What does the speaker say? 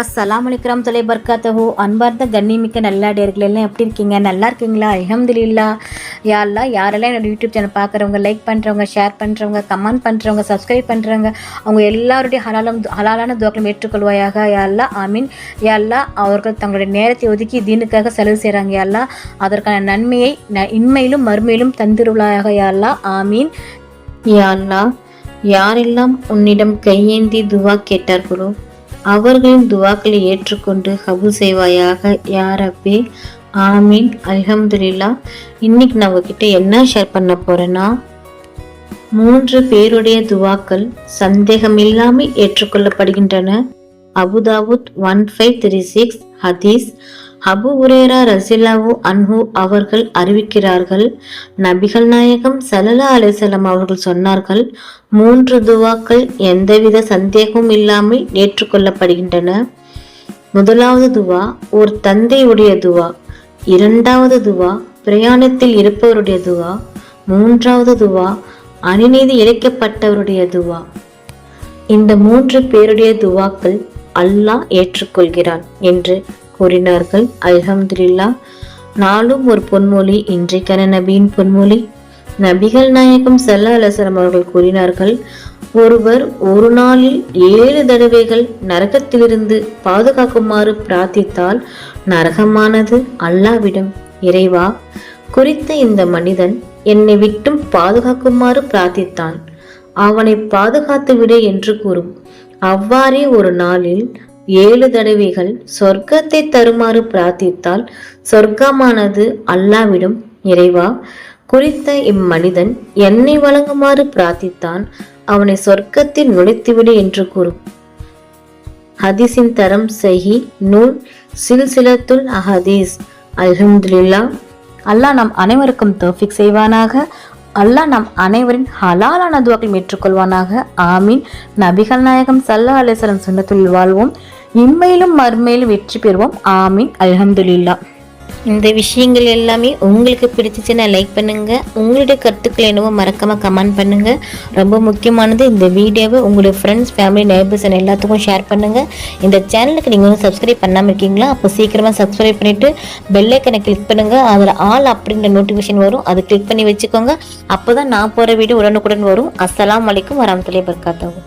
அஸ்ஸலாமு அலைக்கும் தொலை பர்காத்தஹு. அன்பார்ந்த கண்ணிமிக்க நல்லாடியர்கள் எல்லாம் எப்படி இருக்கீங்க? நல்லா இருக்கீங்களா? அல்ஹம்துலில்லாஹ். யா அல்லாஹ், யாரெல்லாம் என்னோட யூடியூப் சேனல் பார்க்குறவங்க, லைக் பண்ணுறவங்க, ஷேர் பண்ணுறவங்க, கமெண்ட் பண்ணுறவங்க, சப்ஸ்கிரைப் பண்ணுறவங்க, அவங்க எல்லாருடைய ஹலாலான துவாக்களும் ஏற்றுக்கொள்வாயாக. யா அல்லாஹ், ஆமீன். யா அல்லாஹ், அவர்கள் தங்களுடைய நேரத்தை ஒதுக்கி தீனுக்காக செலவு செய்கிறாங்க. யா அல்லாஹ், அதற்கான நன்மையை இன்மையிலும் மறுமையிலும் தந்திருவாயாக. யா அல்லாஹ், ஆமீன். யா அல்லாஹ், யாரெல்லாம் உன்னிடம் கையேந்தி துவா கேட்டார்களோ அவர்களின் துவாக்களை ஏற்றுக்கொண்டு கபூல் செய்வாயாக. யா ரப்பி, ஆமீன். அல்ஹம்துலில்லாஹ். இன்னைக்கு நான் உங்ககிட்ட என்ன ஷேர் பண்ண போறேன்னா, 3 பேருடைய துவாக்கள் சந்தேகமில்லாமல் ஏற்றுக்கொள்ளப்படுகின்றன. அபுதாவுத் 1536 ஹதீஸ். அபு ஹுரைரா ரஸியல்லாஹு அன்ஹு அவர்கள் அறிவிக்கிறார்கள், நபிகள் நாயகம் ஸல்லல்லாஹு அலைஹி வஸல்லம் அவர்கள் சொன்னார்கள், 3 துவாக்கள் எந்தவித சந்தேகமும் இல்லாமல் ஏற்றுக்கொள்ளப்படுகின்றன. முதலாவது துவா ஒரு தந்தையுடைய துவா, இரண்டாவது துவா பிரயாணத்தில் இருப்பவருடைய துவா, மூன்றாவது துவா அநீதி இழைக்கப்பட்டவருடைய துவா. இந்த 3 பேருடைய துவாக்கள் அல்லாஹ் ஏற்றுக்கொள்கிறான் என்று கூறினார்கள். அல்ஹம்துலில்லாஹ். நாளும் ஒரு பொன்மொழி, இன்றைக்கான நபியின் பொன்மொழி. நபிகள் நாயகம் ஸல்லல்லாஹு அலைஹி வஸல்லம் அவர்கள் கூறினார்கள், ஒருவர் ஒரு நாளில் 7 தடவைகள் நரகத்திலிருந்து பாதுகாக்குமாறு பிரார்த்தித்தால் நரகமானது அல்லாஹ்விடம், இறைவா, குறித்த இந்த மனிதன் என்னை விட்டும் பாதுகாக்குமாறு பிரார்த்தித்தான், அவனை பாதுகாத்து விடு என்று கூறும். அவ்வாறே ஒரு நாளில் 7 தடவைகள் சொர்க்கத்தை தருமாறு பிரார்த்தித்தால் சொர்க்கமானது அல்லாஹ்விடம், இறைவா, குறித்த இம்மனிதன் என்னை வழங்குமாறு பிரார்த்தித்தான், அவனை சொர்க்கத்தில் நுழைத்துவிடு என்று கூறும். ஹதீஸின் தரம் சஹி, நூல் சில்சிலத்துல் அஹதீஸ். அல்ஹம்துலில்லாஹ். அல்லாஹ் நம் அனைவருக்கும் தௌஃபீக் செய்வானாக. அல்லாஹ் நம் அனைவரின் ஹலாலான துவாக்களை ஏற்றுக்கொள்வானாக. ஆமீன். நபிகள் நாயகம் ஸல்லல்லாஹு அலைஹி வஸல்லம் சுன்னத்துல் வாழ்வோம், இம்மையிலும் மறுமையிலும் வெற்றி பெறுவோம். ஆமீன். அல்ஹம்துலில்லாஹ். இந்த விஷயங்கள் எல்லாமே உங்களுக்கு பிடிச்சிச்சுன்னா லைக் பண்ணுங்க, உங்களுடைய கருத்துக்கள் என்னவோ மறக்காம கமெண்ட் பண்ணுங்க. ரொம்ப முக்கியமானது, இந்த வீடியோவை உங்களுடைய ஃப்ரெண்ட்ஸ், ஃபேமிலி, நெய்பர்ஸ் எல்லாத்துக்கும் ஷேர் பண்ணுங்க. இந்த சேனலுக்கு நீங்கள் வந்து சப்ஸ்கிரைப் பண்ணாமல் இருக்கீங்களா? அப்போ சீக்கிரமாக சப்ஸ்கிரைப் பண்ணிட்டு பெல் ஐக்கனை கிளிக் பண்ணுங்க. அதில் ஆல் அப்படின்ற நோட்டிஃபிகேஷன் வரும், அதை கிளிக் பண்ணி வச்சுக்கோங்க. அப்போ தான் நான் போகிற வீடியோ உடனுக்குடன் வரும். அஸ்ஸலாமு அலைக்கும் வரஹ்மத்துல்லாஹி வபரகாத்துஹு.